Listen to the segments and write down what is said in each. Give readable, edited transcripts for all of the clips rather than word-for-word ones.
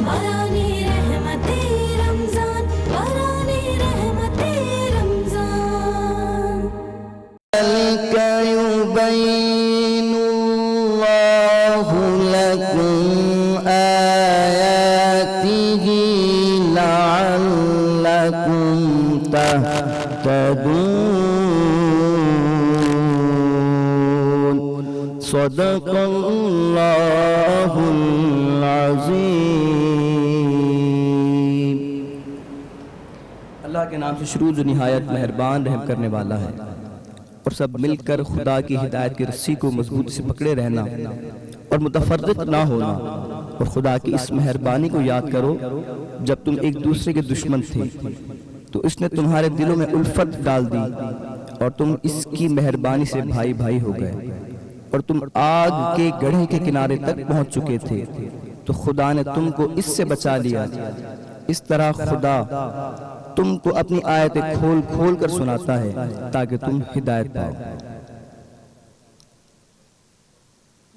بارانی رحمت رمضان، بارانی رحمت رمضان. يبين الله لكم آياته لعلكم تهتدون. صدق الله العظیم. اللہ کے نام سے شروع جو نہایت مہربان رحم کرنے والا ہے، اور سب مل کر خدا کی ہدایت کی رسی کو مضبوط سے پکڑے رہنا اور متفرق نہ ہونا، اور خدا کی اس مہربانی کو یاد کرو جب تم ایک دوسرے کے دشمن تھے تو اس نے تمہارے دلوں میں الفت ڈال دی اور تم اس کی مہربانی سے بھائی بھائی ہو گئے، اور تم آگ کے گڑھے کے کنارے تک پہنچ چکے تھے تو خدا نے تم کو اس سے بچا لیا. اس طرح خدا تم کو اپنی آیتیں کھول کھول کر سناتا ہے تاکہ تم ہدایت پاؤ.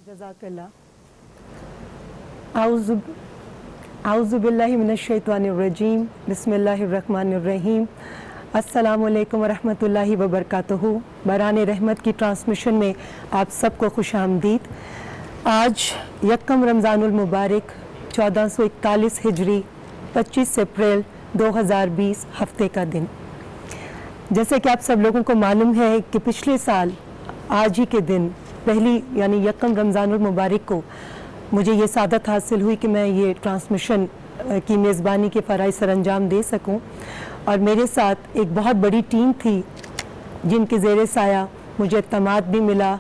جزاک اللہ. اعوذ باللہ من الشیطان الرجیم. بسم اللہ الرحمن الرحیم. السلام علیکم ورحمۃ اللہ وبرکاتہ. باران رحمت کی ٹرانسمیشن میں آپ سب کو خوش آمدید. آج یکم رمضان المبارک 1441 ہجری 25 اپریل 2020 ہفتے کا دن. جیسے کہ آپ سب لوگوں کو معلوم ہے کہ پچھلے سال آج ہی کے دن پہلی یعنی یکم رمضان المبارک کو مجھے یہ سعادت حاصل ہوئی کہ میں یہ ٹرانسمیشن کی میزبانی کے فرائض سر انجام دے سکوں، اور میرے ساتھ ایک بہت بڑی ٹیم تھی جن کے زیر سایہ مجھے اعتماد بھی ملا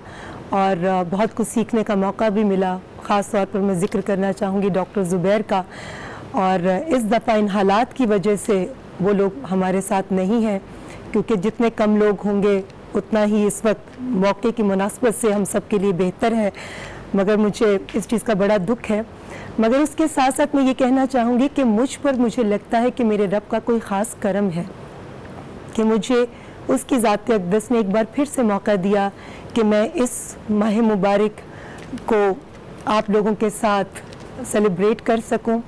اور بہت کچھ سیکھنے کا موقع بھی ملا. خاص طور پر میں ذکر کرنا چاہوں گی ڈاکٹر زبیر کا، اور اس دفعہ ان حالات کی وجہ سے وہ لوگ ہمارے ساتھ نہیں ہیں، کیونکہ جتنے کم لوگ ہوں گے اتنا ہی اس وقت موقع کی مناسبت سے ہم سب کے لیے بہتر ہے. مگر مجھے اس چیز کا بڑا دکھ ہے. مگر اس کے ساتھ ساتھ میں یہ کہنا چاہوں گی کہ مجھ پر مجھے لگتا ہے کہ میرے رب کا کوئی خاص کرم ہے کہ مجھے اس کی ذات اقدس نے ایک بار پھر سے موقع دیا کہ میں اس ماہ مبارک کو آپ لوگوں کے ساتھ سیلیبریٹ کر سکوں.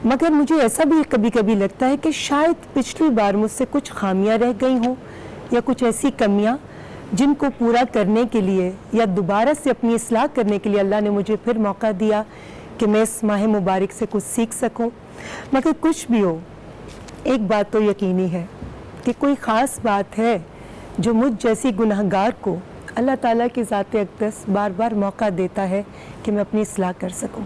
مگر مجھے ایسا بھی کبھی کبھی لگتا ہے کہ شاید پچھلی بار مجھ سے کچھ خامیاں رہ گئی ہوں یا کچھ ایسی کمیاں جن کو پورا کرنے کے لیے یا دوبارہ سے اپنی اصلاح کرنے کے لیے اللہ نے مجھے پھر موقع دیا کہ میں اس ماہ مبارک سے کچھ سیکھ سکوں. مگر کچھ بھی ہو، ایک بات تو یقینی ہے کہ کوئی خاص بات ہے جو مجھ جیسی گناہگار کو اللہ تعالیٰ کی ذات اقدس بار بار موقع دیتا ہے کہ میں اپنی اصلاح کر سکوں.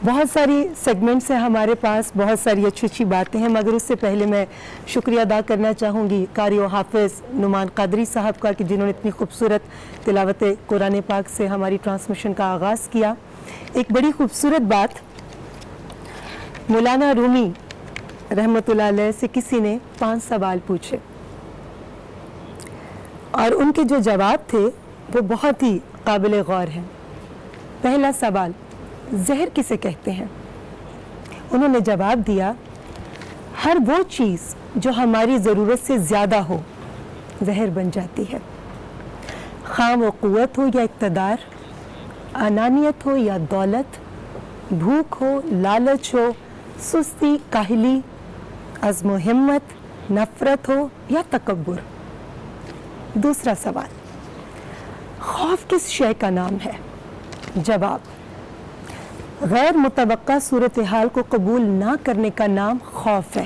بہت ساری سیگمنٹس ہیں ہمارے پاس، بہت ساری اچھی اچھی باتیں ہیں، مگر اس سے پہلے میں شکریہ ادا کرنا چاہوں گی قاری و حافظ نعمان قادری صاحب کا کہ جنہوں نے اتنی خوبصورت تلاوت قرآن پاک سے ہماری ٹرانسمیشن کا آغاز کیا. ایک بڑی خوبصورت بات، مولانا رومی رحمۃ اللہ علیہ سے کسی نے 5 سوال پوچھے اور ان کے جو جواب تھے وہ بہت ہی قابل غور ہیں. پہلا سوال، زہر کسے کہتے ہیں؟ انہوں نے جواب دیا، ہر وہ چیز جو ہماری ضرورت سے زیادہ ہو زہر بن جاتی ہے، خواہ وہ قوت ہو یا اقتدار، انانیت ہو یا دولت، بھوک ہو، لالچ ہو، سستی، کاہلی، عزم و ہمت، نفرت ہو یا تکبر. دوسرا سوال، خوف کس شے کا نام ہے؟ جواب، غیر متوقع صورتحال کو قبول نہ کرنے کا نام خوف ہے.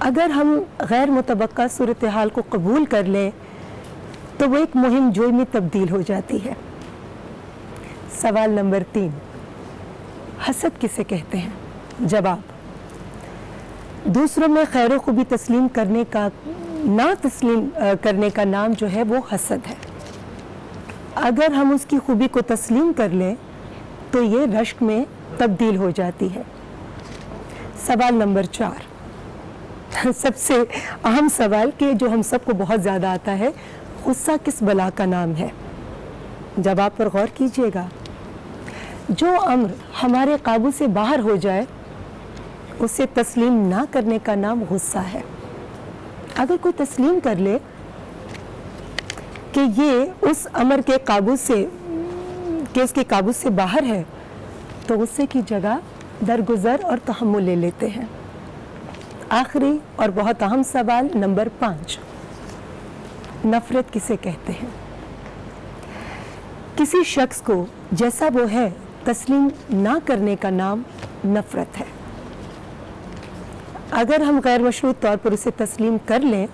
اگر ہم غیر متوقع صورتحال کو قبول کر لیں تو وہ ایک مہم جوئی میں تبدیل ہو جاتی ہے. سوال نمبر 3، حسد کسے کہتے ہیں؟ جواب، دوسروں میں خیر و خوبی تسلیم کرنے کا نہ تسلیم کرنے کا نام جو ہے وہ حسد ہے. اگر ہم اس کی خوبی کو تسلیم کر لیں تو یہ رشک میں تبدیل ہو جاتی ہے. سوال نمبر 4، سب سے اہم سوال کہ جو ہم سب کو بہت زیادہ آتا ہے، غصہ کس بلا کا نام ہے؟ جواب پر غور کیجیے گا. جو امر ہمارے قابو سے باہر ہو جائے اسے تسلیم نہ کرنے کا نام غصہ ہے. اگر کوئی تسلیم کر لے کہ یہ اس امر کے قابو سے کہ اس کے قابو سے باہر ہے تو غصے کی جگہ درگزر اور تحمل لے لیتے ہیں. آخری اور بہت اہم سوال نمبر 5، نفرت کسے کہتے ہیں؟ کسی شخص کو جیسا وہ ہے تسلیم نہ کرنے کا نام نفرت ہے. اگر ہم غیر مشروط طور پر اسے تسلیم کر لیں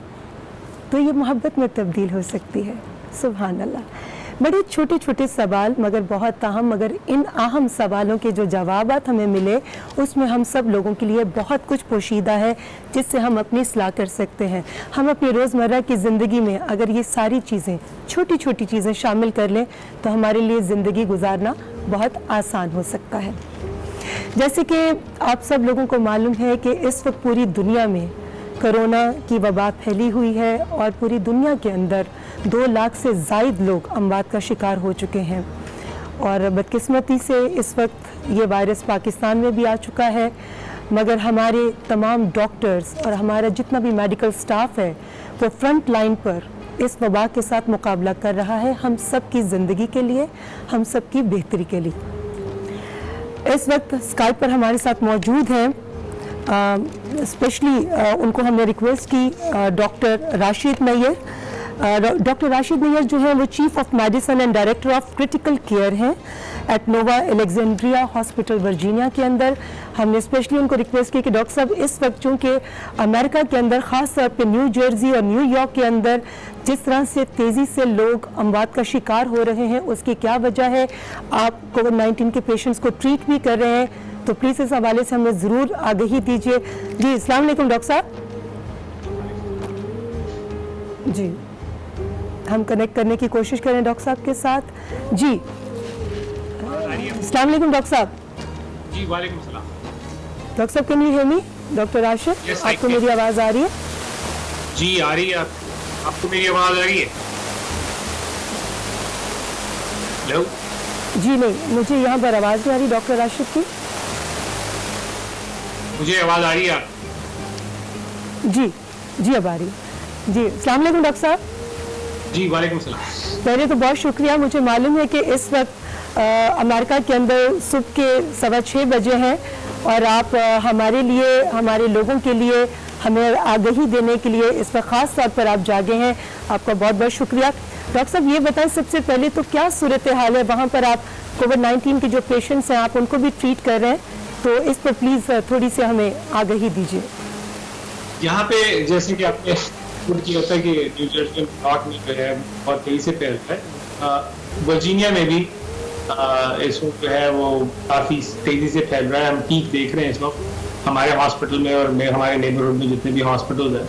تو یہ محبت میں تبدیل ہو سکتی ہے. سبحان اللہ. بڑے چھوٹے چھوٹے سوال مگر بہت اہم، مگر ان اہم سوالوں کے جو جوابات ہمیں ملے اس میں ہم سب لوگوں کے لیے بہت کچھ پوشیدہ ہے جس سے ہم اپنی اصلاح کر سکتے ہیں. ہم اپنی روزمرہ کی زندگی میں اگر یہ ساری چیزیں، چھوٹی چھوٹی چیزیں شامل کر لیں تو ہمارے لیے زندگی گزارنا بہت آسان ہو سکتا ہے. جیسے کہ آپ سب لوگوں کو معلوم ہے کہ اس وقت پوری دنیا میں کرونا کی وبا پھیلی ہوئی ہے اور پوری دنیا کے اندر 2 لاکھ سے زائد لوگ اموات کا شکار ہو چکے ہیں. اور بدقسمتی سے اس وقت یہ وائرس پاکستان میں بھی آ چکا ہے، مگر ہمارے تمام ڈاکٹرز اور ہمارا جتنا بھی میڈیکل سٹاف ہے وہ فرنٹ لائن پر اس وبا کے ساتھ مقابلہ کر رہا ہے، ہم سب کی زندگی کے لیے، ہم سب کی بہتری کے لیے. اس وقت اسکائپ پر ہمارے ساتھ موجود ہیں، اسپیشلی ان کو ہم نے ریکویسٹ کی ڈاکٹر راشد نیئر. ڈاکٹر راشد نیئر جو ہیں وہ chief of medicine and director of critical care ہیں at Nova Alexandria hospital Virginia کے اندر. ہم نے اسپیشلی ان کو ریکویسٹ کی کہ ڈاکٹر صاحب اس وقت چونکہ امریکہ کے اندر خاص طور پہ نیو جرسی اور نیو یارک کے اندر جس طرح سے تیزی سے لوگ اموات کا شکار ہو رہے ہیں اس کی کیا وجہ ہے، آپ کووڈ-19 کے پیشنٹس کو ٹریٹ بھی کر رہے ہیں، تو پلیز اس حوالے سے ہمیں ضرور آگہی دیجیے. جی السلام علیکم ڈاکٹر صاحب. جی ہم کنیکٹ کرنے کی کوشش کریں ڈاکٹر صاحب کے ساتھ. جی السلام علیکم ڈاکٹر صاحب. جی وعلیکم السلام. ڈاکٹر صاحب can you hear me? Doctor Rashid Yes, I آپ کو can. میری آواز آ رہی ہے؟ جی آ رہی ہے. آپ کو میری آواز آ رہی ہے؟ ہلو. جی نہیں، مجھے یہاں پر آواز نہیں آ رہی ڈاکٹر راشد کی. مجھے آواز آ رہی ہے آپ؟ جی جی اب آ رہی ہے. جی السلام علیکم ڈاکٹر صاحب. جی وعلیکم السلام. پہلے تو بہت شکریہ. مجھے معلوم ہے کہ اس وقت امریکہ کے اندر صبح کے 6:15 بجے ہیں اور آپ ہمارے لیے، ہمارے لوگوں کے لیے ہمیں آگہی دینے کے لیے اس وقت خاص طور پر آپ جاگے ہیں. آپ کا بہت بہت شکریہ. ڈاکٹر صاحب یہ بتائیں سب سے پہلے تو کیا صورتحال ہے وہاں پر؟ آپ کووڈ-19 کے جو پیشنٹس ہیں آپ ان کو بھی ٹریٹ کر رہے ہیں، تو اس پر پلیز تھوڑی سی ہمیں آگہی دیجیے. یہاں پہ جیسے کہ آپ نے خود کیا ہوتا ہے کہ نیو جرسی نارتھ میں جو ہے بہت تیزی سے پھیل رہا ہے. ورجینیا میں بھی اس وقت جو ہے وہ کافی تیزی سے پھیل رہا ہے. ہم پیک دیکھ رہے ہیں اس وقت ہمارے ہاسپٹل میں اور ہمارے نیبرہڈ میں جتنے بھی ہاسپٹلز ہیں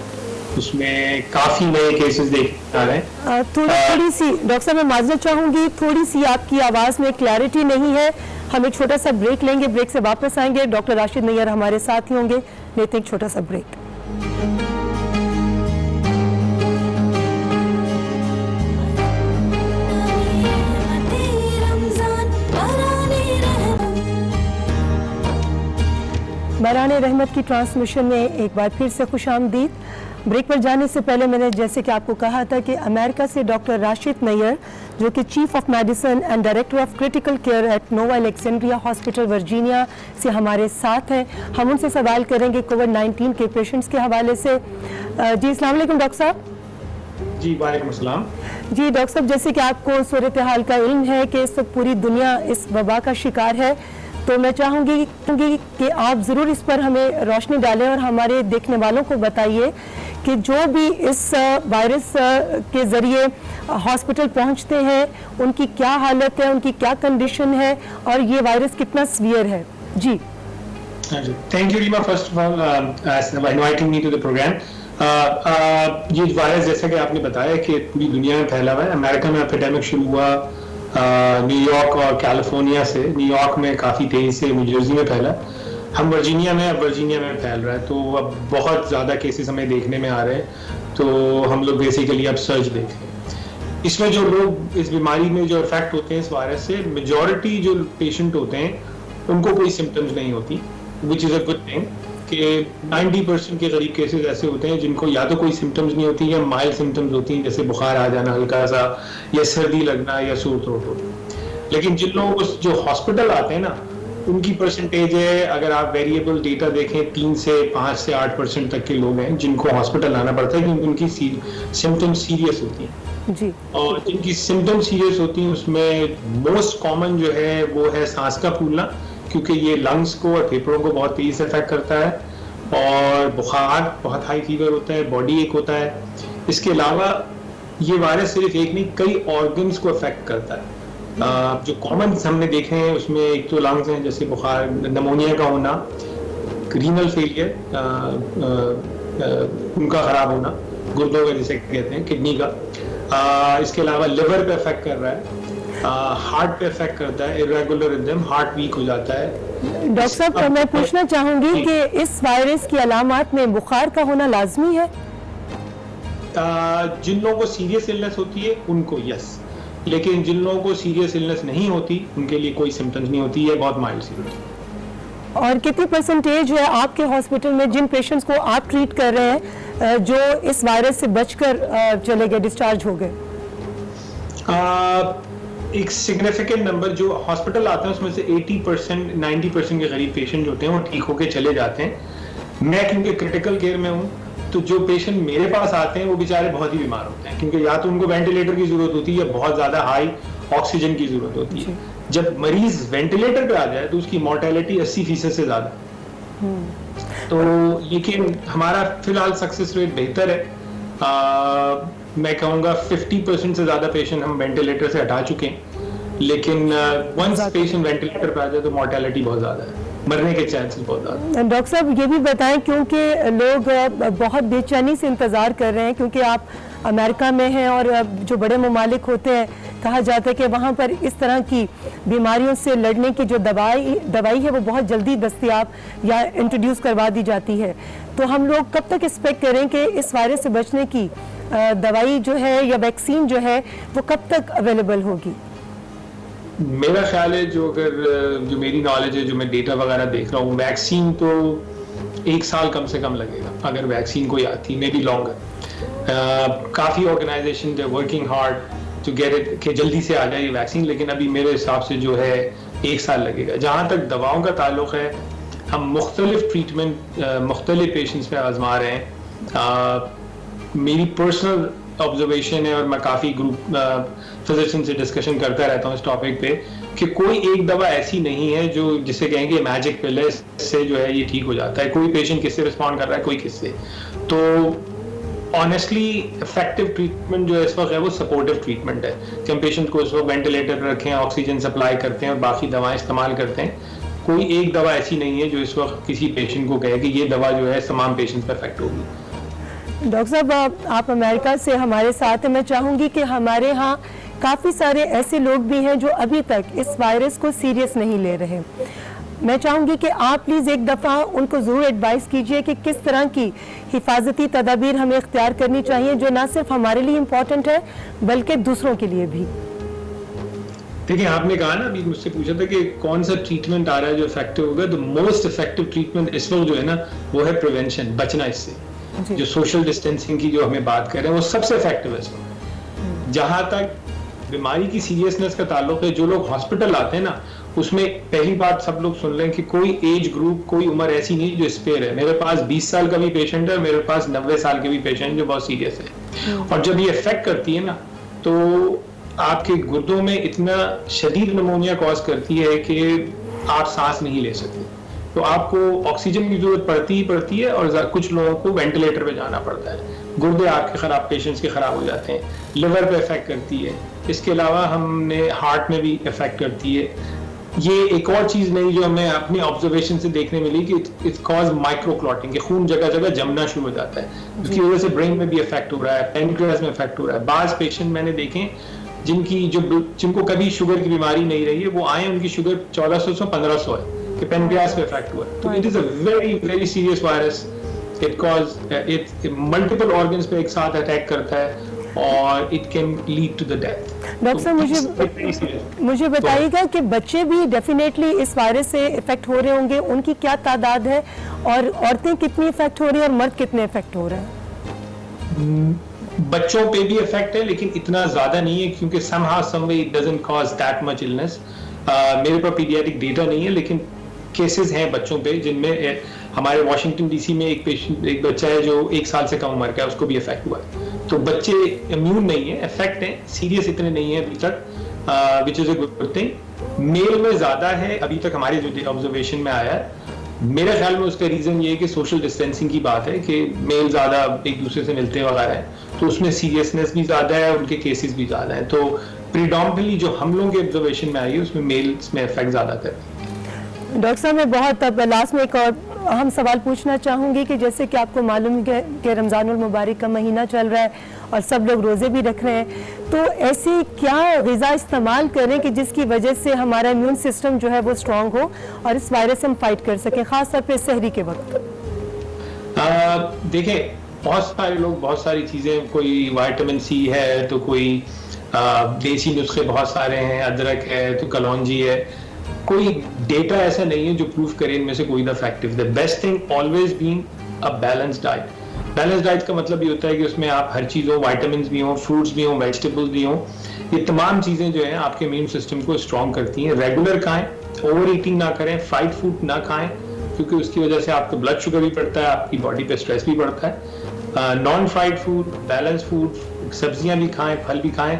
اس میں کافی نئے کیسز دیکھنے آ رہے ہیں. تھوڑی سی ڈاکٹر صاحب میں معذرت چاہوں گی، تھوڑی سی آپ کی آواز میں کلیئرٹی نہیں ہے. ہم ایک چھوٹا سا بریک لیں گے، بریک سے واپس آئیں گے. ڈاکٹر راشد نیئر ہمارے ساتھ ہی ہوں گے. لیتے ہیں ایک چھوٹا سا بریک. باران رحمت کی ٹرانسمیشن میں ایک بار پھر سے خوش آمدید. بریک پر جانے سے پہلے میں نے جیسے کہ آپ کو کہا تھا کہ امریکہ سے ڈاکٹر راشد نیئر جو کہ chief of medicine and director of critical care at Nova Alexandria hospital Virginia سے ہمارے ساتھ ہیں. ہم ان سے سوال کریں گے کووڈ-19 کے پیشنٹس کے حوالے سے. جی السلام علیکم ڈاکٹر صاحب. جی وعلیکم السلام. جی ڈاکٹر صاحب جیسے کہ آپ کو صورتحال کا علم ہے کہ اس وقت پوری دنیا اس وبا کا شکار ہے، تو میں چاہوں گی کہ آپ ضرور اس پر ہمیں روشنی ڈالیں اور ہمارے دیکھنے والوں کو بتائیے کہ جو بھی اس وائرس کے ذریعے ہاسپٹل پہنچتے ہیں ان کی کیا حالت ہے، ان کی کیا کنڈیشن ہے اور یہ وائرس کتنا سیویئر ہے. جی thank you Reema first of all inviting me to the program. یہ وائرس جیسا کہ آپ نے بتایا کہ پوری دنیا میں پھیلا ہوا ہے. امریکہ میں اپیڈیمک شروع ہوا نیو یارک اور کیلیفورنیا سے. نیو یارک میں کافی تیزی سے، نیو جرسی میں پھیلا. ہم ورجینیا میں پھیل رہا ہے، تو اب بہت زیادہ کیسز ہمیں دیکھنے میں آ رہے ہیں. تو ہم لوگ بیسیکلی اب سرچ دیکھ رہے ہیں. اس میں جو لوگ اس بیماری میں جو افیکٹ ہوتے ہیں اس وائرس سے، میجورٹی جو پیشنٹ ہوتے ہیں ان کو کوئی سمٹمز نہیں ہوتی، وچ از اے گڈ تھنگ. کہ 90% کے قریب کیسز ایسے ہوتے ہیں جن کو یا تو کوئی سمٹمز نہیں ہوتی یا مائلڈ سمٹمز ہوتی ہیں، جیسے بخار آ جانا ہلکا سا یا سردی لگنا یا سور تھروٹ ہونا. لیکن جن لوگ جو ہاسپٹل آتے ہیں نا ان کی پرسنٹیج ہے, اگر آپ ویریبل ڈیٹا دیکھیں 3 سے 5 سے 8% تک کے لوگ ہیں جن کو ہاسپٹل آنا پڑتا ہے کیونکہ ان کی سمٹم سیریس ہوتی ہیں جی, اور جن کی سمٹم سیریس ہوتی ہیں اس میں موسٹ کامن جو ہے وہ ہے سانس کا پھولنا, کیونکہ یہ لنگس کو اور پھیپھڑوں کو بہت تیزی سے افیکٹ کرتا ہے, اور بخار, بہت ہائی فیور ہوتا ہے, باڈی ایک ہوتا ہے. اس کے علاوہ یہ وائرس صرف ایک نہیں کئی آرگنس کو افیکٹ کرتا ہے. جو کامن ہم نے دیکھے ہیں اس میں ایک تو لنگس ہیں جیسے بخار, نمونیا کا ہونا, رینل فیلئر ان کا خراب ہونا, گردوں کا جسے کہتے ہیں, کڈنی کا. اس کے علاوہ لیور پہ افیکٹ کر رہا ہے, ہارٹ پہ افیکٹ کرتا ہے, irregular rhythm, ہارٹ ویک ہو جاتا ہے. ڈاکٹر صاحب میں پوچھنا چاہوں گی کہ اس وائرس کی علامات میں بخار کا ہونا لازمی ہے؟ جن لوگوں کو سیریس النس ہوتی ہے ان کو یس, لیکن جن لوگوں کو سیریس النس نہیں ہوتی ان کے لیے کوئی سمٹمز نہیں ہوتی ہے, بہت مائلڈ سمٹمز. اور کتنی پرسنٹیج ہے آپ کے ہاسپٹل میں جن پیشنٹس کو آپ ٹریٹ کر رہے ہیں جو اس وائرس سے بچ کر چلے گئے, ڈسچارج ہو گئے؟ ایک سگنیفیکنٹ نمبر جو ہاسپٹل آتے ہیں اس میں سے 80% 90% کے قریب پیشنٹ ہوتے ہیں وہ ٹھیک ہو کے چلے جاتے ہیں. میں کیونکہ کرٹیکل کیئر میں ہوں تو جو پیشنٹ میرے پاس آتے ہیں وہ بیچارے بہت ہی بیمار ہوتے ہیں, کیونکہ یا تو ان کو وینٹیلیٹر کی ضرورت ہوتی ہے یا بہت زیادہ ہائی آکسیجن کی ضرورت ہوتی ہے. جب مریض وینٹیلیٹر پہ آ جائے تو اس کی مورٹیلٹی 80% سے زیادہ. تو لیکن ہمارا فی الحال سکسیس ریٹ بہتر ہے, میں کہوں گا 50% سے زیادہ پیشنٹ ہم وینٹیلیٹر سے ہٹا چکے ہیں, لیکن ونس پیشنٹ وینٹیلیٹر پہ آ جائے تو مورٹیلٹی بہت زیادہ ہے, مرنے کے چانسز بہت زیادہ. ڈاکٹر صاحب یہ بھی بتائیں, کیونکہ لوگ بہت بے چینی سے انتظار کر رہے ہیں, کیونکہ آپ امریکہ میں ہیں اور جو بڑے ممالک ہوتے ہیں کہا جاتا ہے کہ وہاں پر اس طرح کی بیماریوں سے لڑنے کی جو دوائی ہے وہ بہت جلدی دستیاب یا انٹروڈیوس کروا دی جاتی ہے. تو ہم لوگ کب تک ایکسپیکٹ کریں کہ اس وائرس سے بچنے کی دوائی جو ہے یا ویکسین جو ہے وہ کب تک اویلیبل ہوگی؟ میرا خیال ہے جو میری نالج ہے, جو میں ڈیٹا وغیرہ دیکھ رہا ہوں, ویکسین تو 1 سال کم سے کم لگے گا اگر ویکسین کوئی آتی, مے بی لانگر. کافی آرگنائزیشن ہے working hard to get it کہ جلدی سے آ جائے یہ ویکسین, لیکن ابھی میرے حساب سے جو ہے 1 سال لگے گا. جہاں تک دواؤں کا تعلق ہے ہم مختلف ٹریٹمنٹ مختلف پیشنٹس پہ آزما رہے ہیں. میری پرسنل آبزرویشن ہے اور میں کافی گروپ فزیشین سے ڈسکشن کرتا رہتا ہوں اس ٹاپک پہ کہ کوئی ایک دوا ایسی نہیں ہے جو جسے کہیں گے میجک پل ہے اس سے جو ہے یہ ٹھیک ہو جاتا ہے. کوئی پیشنٹ کس سے رسپونڈ کر رہا ہے, کوئی کس سے. تو آنیسٹلی افیکٹو ٹریٹمنٹ جو اس وقت ہے وہ سپورٹو ٹریٹمنٹ ہے کہ ہم پیشنٹ کو اس وقت وینٹیلیٹر پہ رکھیں, آکسیجن سپلائی کرتے ہیں اور باقی دوائیں استعمال کرتے ہیں. کوئی ایک دوا ایسی نہیں ہے جو اس وقت کسی پیشنٹ کو کہے کہ یہ دوا جو ہے تمام پیشنٹ پہ افیکٹ ہوگی. ڈاکٹر صاحب آپ امریکہ سے ہمارے ساتھ ہیں, میں چاہوں گی کہ ہمارے ہاں کافی سارے ایسے لوگ بھی ہیں جو ابھی تک اس وائرس کو سیریس نہیں لے رہے. میں چاہوں گی کہ آپ پلیز ایک دفعہ ان کو ضرور ایڈوائز کیجئے کہ کس طرح کی حفاظتی تدابیر ہمیں اختیار کرنی چاہیے جو نہ صرف ہمارے لیے امپورٹنٹ ہے بلکہ دوسروں کے لیے بھی. دیکھیں آپ نے کہا نا, ابھی مجھ سے پوچھا تھا کہ کون سا ٹریٹمنٹ آ رہا ہے جو افیکٹو ہوگا. تو موسٹ افیکٹو ٹریٹمنٹ اس وقت جو ہے نا وہ ہے پریونشن, بچنا اس سے. جو سوشل ڈسٹینسنگ کی جو ہمیں بات کر رہے ہیں وہ سب سے افیکٹو ہے اس وقت. جہاں تک بیماری کی سیریسنس کا تعلق ہے, جو لوگ ہاسپٹل آتے ہیں نا اس میں پہلی بات سب لوگ سن لیں کہ کوئی ایج گروپ, کوئی عمر ایسی نہیں جو اسپیئر ہے. میرے پاس 20 سال کا بھی پیشنٹ ہے, میرے پاس 90 سال کے بھی پیشنٹ جو بہت سیریس ہے. اور جب یہ افیکٹ کرتی ہے نا تو آپ کے گردوں میں اتنا شدید نمونیا کاز کرتی ہے کہ آپ سانس نہیں لے سکتے. تو آپ کو آکسیجن کی ضرورت پڑتی ہے اور کچھ لوگوں کو وینٹیلیٹر پہ جانا پڑتا ہے. گردے آپ کے خراب, پیشنٹس کے خراب ہو جاتے ہیں. لیور پہ افیکٹ کرتی ہے. اس کے علاوہ ہم نے ہارٹ میں بھی افیکٹ کرتی ہے. یہ ایک اور چیز نہیں جو ہمیں اپنی آبزرویشن سے دیکھنے ملی کہ اٹس کاز مائکرو کلاٹنگ, کہ خون جگہ جگہ جمنا شروع ہو جاتا ہے, اس کی وجہ سے برین میں بھی افیکٹ ہو رہا ہے, پینکریاس میں افیکٹ ہو رہا ہے. بعض پیشنٹ میں نے دیکھے جن کو کبھی شوگر کی بیماری نہیں رہی ہے, وہ آئے ان کی شوگر 1400 سے 1500 ہے کہ پینکریاس پہ افیکٹ ہوا ہے. تو it is a very very serious virus. It multiple organs پہ ایک ساتھ اٹیک کرتا ہے اور it can lead to the death. Doctor صاحب مجھے بتائیے گا کہ بچے بھی ڈیفینیٹلی اس وائرس سے افیکٹ ہو رہے ہوں گے, ان کی کیا تعداد ہے اور عورتیں کتنی افیکٹ ہو رہی ہیں اور مرد کتنے افیکٹ ہو رہے ہیں؟ بچوں پہ بھی افیکٹ ہے لیکن اتنا زیادہ نہیں ہے کیونکہ somehow some way it doesn't cause that much illness. میرے پاس پیڈیاٹرک ڈیٹا نہیں ہے لیکن کیسز ہیں بچوں پہ جن میں ہمارے واشنگٹن ڈی سی میں ایک بچہ ہے جو 1 سال سے کم عمر کا ہے, اس کو بھی افیکٹ ہوا ہے. تو بچے امیون نہیں ہیں, افیکٹ ہیں, سیریس اتنے نہیں ہیں ابھی تک, وچ از اے گڈ تھنگ. میل میں زیادہ ہے ابھی تک ہمارے جو آبزرویشن میں آیا ہے. میرے خیال میں اس کا ریزن یہ ہے کہ سوشل ڈسٹینسنگ کی بات ہے کہ میل زیادہ ایک دوسرے سے ملتے وغیرہ ہیں, تو اس میں سیریسنس بھی زیادہ ہے, ان کے کیسز بھی زیادہ ہیں. تو پریڈومنٹلی جو ہم لوگوں کے آبزرویشن میں آئی ہے اس میں میلز میں افیکٹ زیادہ کرتے ہیں. ڈاکٹر صاحب میں بہت اب لاسٹ میں ایک اور اہم سوال پوچھنا چاہوں گی کہ جیسے کہ آپ کو معلوم ہے کہ رمضان المبارک کا مہینہ چل رہا ہے اور سب لوگ روزے بھی رکھ رہے ہیں, تو ایسی کیا غذا استعمال کریں کہ جس کی وجہ سے ہمارا امیون سسٹم جو ہے وہ اسٹرانگ ہو اور اس وائرس سے ہم فائٹ کر سکیں, خاص طور پہ سحری کے وقت؟ دیکھیں بہت سارے لوگ بہت ساری چیزیں, کوئی وائٹامن سی ہے تو کوئی دیسی نسخے بہت سارے ہیں, ادرک ہے تو کلونجی ہے. کوئی ڈیٹا ایسا نہیں ہے جو پروف کرے ان میں سے کوئی the effective. The best thing always being a balance diet. Balance diet کا مطلب یہ ہوتا ہے کہ اس میں آپ ہر چیز ہو, وائٹامنس بھی ہوں, فروٹس بھی ہوں, ویجیٹیبلس بھی ہوں. یہ تمام چیزیں جو ہیں آپ کے امیون سسٹم کو اسٹرانگ کرتی ہیں. ریگولر کھائیں, اوور ایٹنگ نہ کریں, فرائڈ فوڈ نہ کھائیں کیونکہ اس کی وجہ سے آپ کا بلڈ شوگر بھی بڑھتا ہے, آپ کی باڈی پہ اسٹریس بھی بڑھتا ہے. Naan fried food, balance food, سبزیاں بھی کھائیں, پھل بھی کھائیں,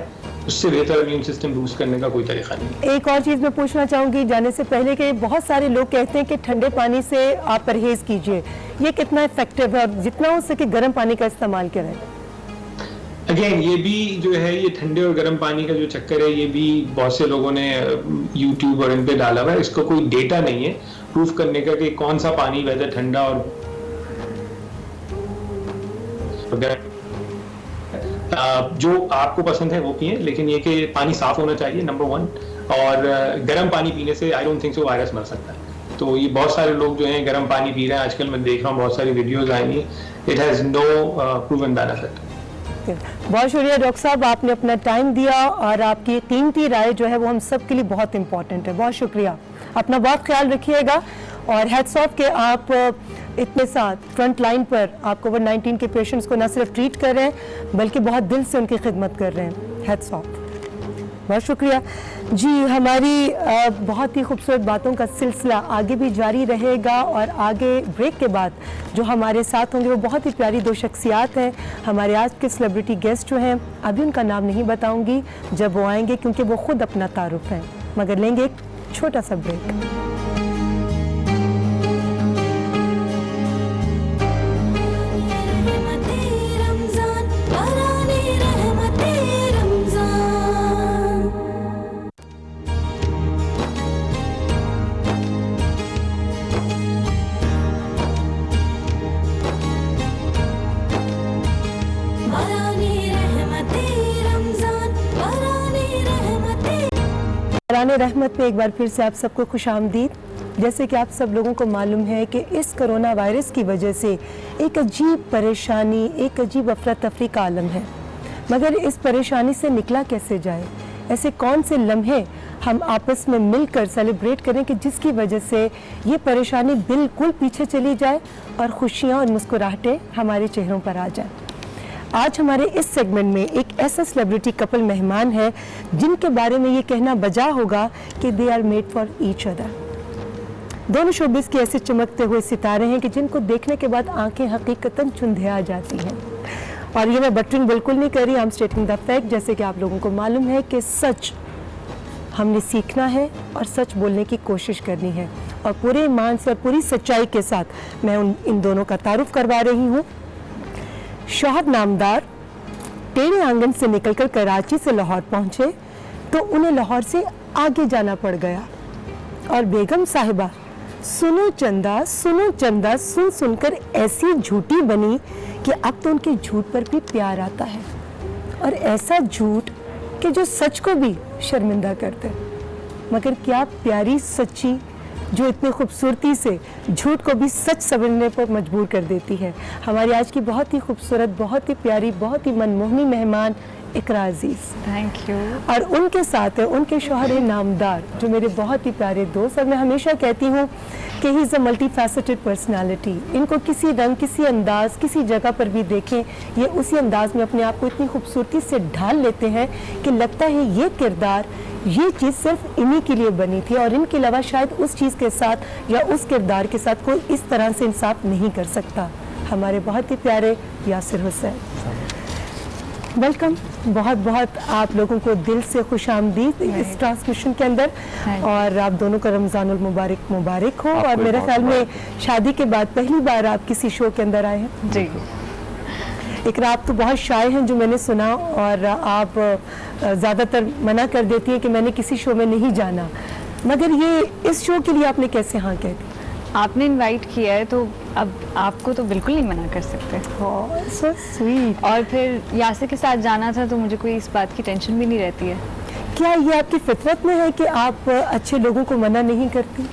اس سے بہتر امیون سسٹم بوسٹ کرنے کا کوئی طریقہ نہیں. ایک اور چیز میں پوچھنا چاہوں گی جانے سے پہلے کہ بہت سارے لوگ کہتے ہیں کہ ٹھنڈے پانی سے آپ پرہیز کیجئے, یہ کتنا افیکٹو ہے اور جتنا ہو سکے گرم پانی کا استعمال کریں؟ اگین یہ بھی جو ہے یہ ٹھنڈے اور گرم پانی کا جو چکر ہے یہ بھی بہت سے لوگوں نے یوٹیوب اور ان پہ ڈالا ہوا ہے. اس کا کوئی ڈیٹا نہیں ہے پروف کرنے کا کہ کون سا پانی ویدر ٹھنڈا اور جو آپ کو پسند ہے وہ پئیں, لیکن یہ کہ پانی صاف ہونا چاہیے نمبر 1, اور گرم پانی پینے سے I don't think so virus مر سکتا ہے. تو یہ بہت سارے لوگ جو ہیں گرم پانی پی رہے ہیں, آج کل میں دیکھ رہا ہوں بہت ساری ویڈیوز آئی ہیں, it has no proven benefit. بہت شکریہ ڈاکٹر صاحب, آپ نے اپنا ٹائم دیا اور آپ کی قیمتی رائے جو ہے وہ ہم سب کے لیے بہت امپورٹنٹ ہے. بہت شکریہ, اپنا بہت خیال رکھیے گا اور ہیڈس آف کہ آپ اتنے ساتھ فرنٹ لائن پر آپ کووڈ-19 کے پیشنٹس کو نہ صرف ٹریٹ کر رہے ہیں بلکہ بہت دل سے ان کی خدمت کر رہے ہیں. ہیڈس آف, بہت شکریہ. جی ہماری بہت ہی خوبصورت باتوں کا سلسلہ آگے بھی جاری رہے گا اور آگے بریک کے بعد جو ہمارے ساتھ ہوں گے وہ بہت ہی پیاری 2 شخصیات ہیں. ہمارے آج کے سیلیبریٹی گیسٹ جو ہیں ابھی ان کا نام نہیں بتاؤں گی جب وہ آئیں گے کیونکہ وہ خود اپنا تعارف ہیں, مگر لیں گے ایک چھوٹا سا بریک. رحمت میں ایک بار پھر سے آپ سب کو خوش آمدید. جیسے کہ آپ سب لوگوں کو معلوم ہے کہ اس کرونا وائرس کی وجہ سے ایک عجیب پریشانی, ایک عجیب افراتفری کا عالم ہے, مگر اس پریشانی سے نکلا کیسے جائے؟ ایسے کون سے لمحے ہم آپس میں مل کر سیلیبریٹ کریں کہ جس کی وجہ سے یہ پریشانی بالکل پیچھے چلی جائے اور خوشیاں اور مسکراہٹیں ہمارے چہروں پر آ جائیں. آج ہمارے اس سیگمنٹ میں ایک ایسا سیلیبریٹی کپل مہمان ہے جن کے بارے میں یہ کہنا بجا ہوگا کہ they are made for each other. دونوں شوبز کے ایسے چمکتے ہوئے ستارے ہیں کہ جن کو دیکھنے کے بعد آنکھیں حقیقتاً چندھیا جاتی ہیں. اور یہ میں بٹرنگ بالکل نہیں کر رہی, I'm stating the fact. جیسے کہ آپ لوگوں کو معلوم ہے کہ سچ ہم نے سیکھنا ہے اور سچ بولنے کی کوشش کرنی ہے, اور پورے ایمان سے اور پوری سچائی کے ساتھ میں ان دونوں کا تعارف کروا رہی ہوں. شوہر نامدار ٹیڑھے آنگن سے نکل کر کراچی سے لاہور پہنچے تو انہیں لاہور سے آگے جانا پڑ گیا, اور بیگم صاحبہ سنو چندہ سن سن کر ایسی جھوٹی بنی کہ اب تو ان کے جھوٹ پر بھی پیار آتا ہے, اور ایسا جھوٹ کہ جو سچ کو بھی شرمندہ کرتے. مگر کیا پیاری سچی جو اتنی خوبصورتی سے جھوٹ کو بھی سچ سمجھنے پر مجبور کر دیتی ہے. ہماری آج کی بہت ہی خوبصورت, بہت ہی پیاری, بہت ہی منموہنی مہمان اقراء عزیز. Thank you. اور ان کے ساتھ ہے ان کے شوہر نامدار جو میرے بہت ہی پیارے دوست, اور میں ہمیشہ کہتی ہوں کہ ہی از اے ملٹی فیسٹڈ پرسنالٹی. ان کو کسی رنگ, کسی انداز, کسی جگہ پر بھی دیکھیں یہ اسی انداز میں اپنے آپ کو اتنی خوبصورتی سے ڈھال لیتے ہیں کہ لگتا ہے یہ کردار یہ چیز صرف انہی کے لیے بنی تھی اور ان کے علاوہ شاید اس چیز کے ساتھ یا اس کردار کے ساتھ کوئی اس طرح سے انصاف نہیں کر سکتا. ہمارے بہت ہی پیارے یاسر حسین, ویلکم, بہت بہت آپ لوگوں کو دل سے خوش آمدید اس ٹرانسمیشن کے اندر, اور آپ دونوں کا رمضان المبارک مبارک ہو. اور میرے خیال میں شادی کے بعد پہلی بار آپ کسی شو کے اندر آئے ہیں. جی. اقرا, آپ تو بہت شائع ہیں جو میں نے سنا, اور آپ زیادہ تر منع کر دیتی ہیں کہ میں نے کسی شو میں نہیں جانا, مگر یہ اس شو کے لیے آپ نے کیسے ہاں کہہ دی؟ آپ نے انوائٹ کیا ہے تو اب آپ کو تو بالکل نہیں منع کر سکتے. So sweet. اور پھر یاسر کے ساتھ جانا تھا تو مجھے کوئی اس بات کی ٹینشن بھی نہیں رہتی ہے. کیا یہ آپ کی فطرت میں ہے کہ آپ اچھے لوگوں کو منع نہیں کرتی؟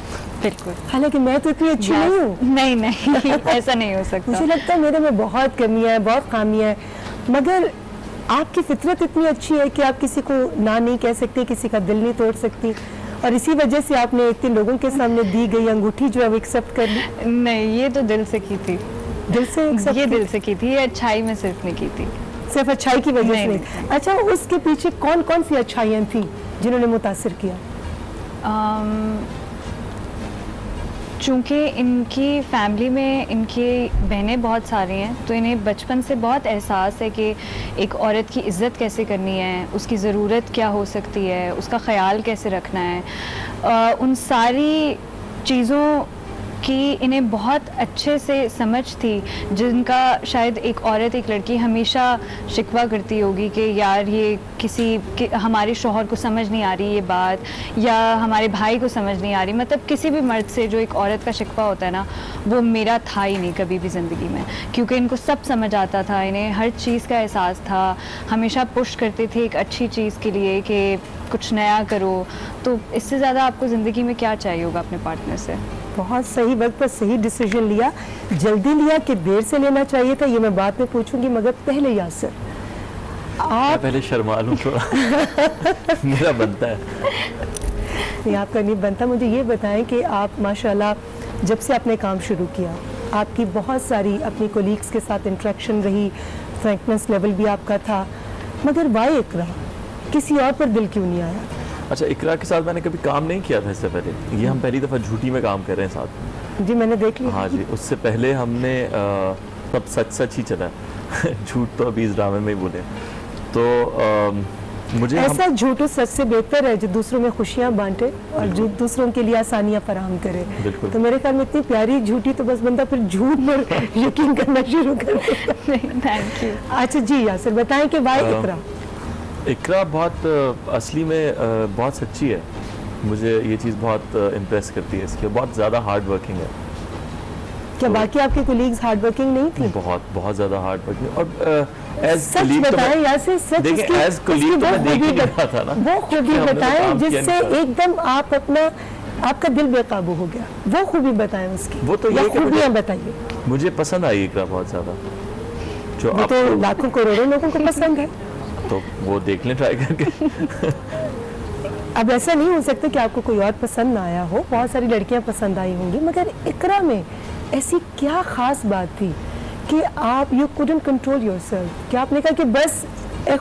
بالکل. حالانکہ میں تو اتنی اچھی نہیں ہوں. نہیں ایسا نہیں ہو سکتا. مجھے لگتا ہے میرے میں بہت کمیاں ہیں, بہت خامیاں ہیں, مگر آپ کی فطرت اتنی اچھی ہے کہ آپ کسی کو نہ نہیں کہہ سکتی, کسی کا دل نہیں توڑ سکتی, اور اسی وجہ سے آپ نے اتنے لوگوں کے سامنے دی گئی انگوٹھی جو ہے وہ ایکسیپٹ کر لی. نہیں, یہ تو دل سے کی تھی. دل سے یہ دل سے کی تھی, یہ اچھائی میں صرف نہیں کی تھی. صرف اچھائی کی وجہ سے نہیں. اچھا, اس کے پیچھے کون کون سی اچھائیاں تھیں جنہوں نے متاثر کیا؟ چونکہ ان کی فیملی میں ان کی بہنیں بہت ساری ہیں, تو انہیں بچپن سے بہت احساس ہے کہ ایک عورت کی عزت کیسے کرنی ہے, اس کی ضرورت کیا ہو سکتی ہے, اس کا خیال کیسے رکھنا ہے. ان ساری چیزوں کی انہیں بہت اچھے سے سمجھ تھی, جن کا شاید ایک عورت, ایک لڑکی ہمیشہ شکوہ کرتی ہوگی کہ یار یہ ہمارے شوہر کو سمجھ نہیں آ رہی یہ بات, یا ہمارے بھائی کو سمجھ نہیں آ رہی. مطلب کسی بھی مرد سے جو ایک عورت کا شکوہ ہوتا ہے نا, وہ میرا تھا ہی نہیں کبھی بھی زندگی میں, کیونکہ ان کو سب سمجھ آتا تھا, انہیں ہر چیز کا احساس تھا, ہمیشہ پش کرتے تھے ایک اچھی چیز کے لیے کہ کچھ نیا کرو. تو اس سے زیادہ آپ کو زندگی میں کیا چاہیے ہوگا اپنے پارٹنر سے. بہت صحیح وقت پر صحیح ڈیسیژن لیا. جلدی لیا کہ دیر سے لینا چاہیے تھا, یہ میں بعد میں پوچھوں گی, مگر پہلے یاسر آپ پہلے شرما لوں تھوڑا. میرا بنتا ہے. نہیں, آپ کا نہیں بنتا. مجھے یہ بتائیں کہ آپ ماشاءاللہ جب سے آپ نے کام شروع کیا, آپ کی بہت ساری اپنی کولیگس کے ساتھ انٹریکشن رہی, فرینکنس لیول بھی آپ کا تھا, مگر وائی اقرا, کسی اور پر دل کیوں نہیں آیا؟ اچھا, اقرا کے ساتھ میں نے کبھی کام نہیں کیا تھا اس سے پہلے. یہ ہم پہلی دفعہ جھوٹی میں کام کر رہے ہیں ساتھ. جی میں نے دیکھ لیا. ہاں جی, اس سے پہلے ہم نے سب سچ ہی چلا. جھوٹ تو ابھی اس ڈرامے میں ہی بولے. تو مجھے ایسا جھوٹ سچ سے بہتر ہے جو دوسروں میں خوشیاں بانٹے اور جو دوسروں کے لیے آسانیاں فراہم کرے. تو میرے خیال میں اتنی پیاری جھوٹی تو بس بندہ پھر جھوٹ پر یقین کرنا شروع کر دے. Thank you. اچھا جی یاسر, بتائیں کہ وائی اقرا. اقرا بہت اصلی میں بہت سچی ہے. مجھے یہ چیز بہت امپریس کرتی ہے اس کی. بہت زیادہ ہارڈ ورکنگ ہے. کیا باقی آپ کے کولیگز ہارڈ ورکنگ نہیں تھی؟ بہت زیادہ ہارڈ ورکنگ. اور سچ بتائیں یاسر, سچ ایز کولیگ تو میں دیکھ ہی رہا تھا نا, وہ خوبی بتائیں جس سے ایک دم آپ کا دل بے قابو ہو گیا. وہ خوبی بتائیں اس کی. وہ تو یہ خوبیاں بتائیے. مجھے پسند آئی اقرا بہت زیادہ. جو وہ تو لاکھوں کروڑوں لوگوں کو پسند ہے. تو وہ دیکھ لیں ٹرائی کر کے. اب ایسا نہیں ہو سکتا کہ آپ کو کوئی اور پسند نہ آیا ہو, بہت ساری لڑکیاں پسند آئی ہوں گی, مگر اقرا میں ایسی کیا خاص بات تھی کہ آپ you couldn't control yourself, کہ آپ نے کہا کہ بس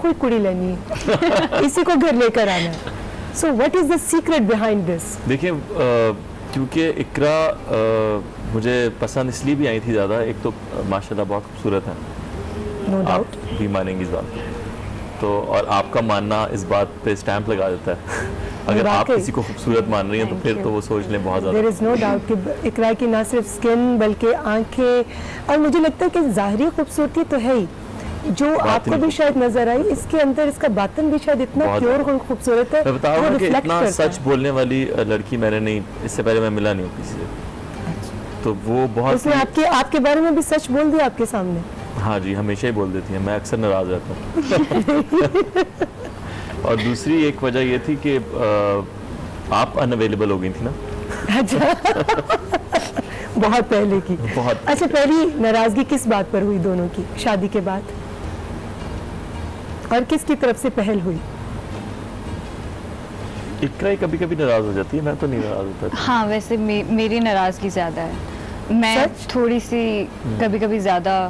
کوئی کڑی لینی ہے, اسی کو گھر لے کر آنا ہے. So what is the secret behind this? دیکھیں, کیونکہ اقرا مجھے پسند اس لیے بھی آئی تھی زیادہ. ایک تو ماشاءاللہ بہت خوبصورت ہے, نو ڈاؤٹ, آپ بھی مانیں گی اس بات. تو اور آپ کا ماننا اس بات پہ اسٹیمپ لگا دیتا ہے. اگر آپ کسی کو خوبصورت مان رہی ہیں تو پھر تو وہ سوچ لیں بہت زیادہ. دیر از نو ڈاؤٹ کہ اقرا کی نہ صرف اسکن بلکہ آنکھیں, اور مجھے لگتا ہے کہ ظاہری خوبصورتی تو ہے ہی, جو آپ کو بھی شاید نظر آئی, اس کے اندر اس کا باطن بھی شاید اتنا پیور خوبصورت ہے. میں بتا رہا ہوں کہ اتنا سچ بولنے والی لڑکی میں نے نہیں, اس سے پہلے میں ملا نہیں ہوں کسی سے. تو وہ بہت, اس نے آپ کے بارے میں بھی سچ بول دیا آپ کے سامنے. ہاں جی, ہمیشہ ہی بول دیتی ہیں. میں اکثر ناراض رہتا ہوں. اور دوسری ایک وجہ یہ تھی کہ آپ ان اویلیبل ہو گئی تھی نا. بہت پہلے کی. بہت. اچھا, پہلی ناراضگی کس بات پر ہوئی دونوں کی شادی کے بعد, اور کس کی طرف سے پہل ہوئی؟ اقرا کبھی کبھی ناراض ہو جاتی ہے, میں تو نہیں ناراض ہوتا. ہاں, ویسے میری ناراضگی زیادہ ہے. میں تھوڑی سی کبھی کبھی زیادہ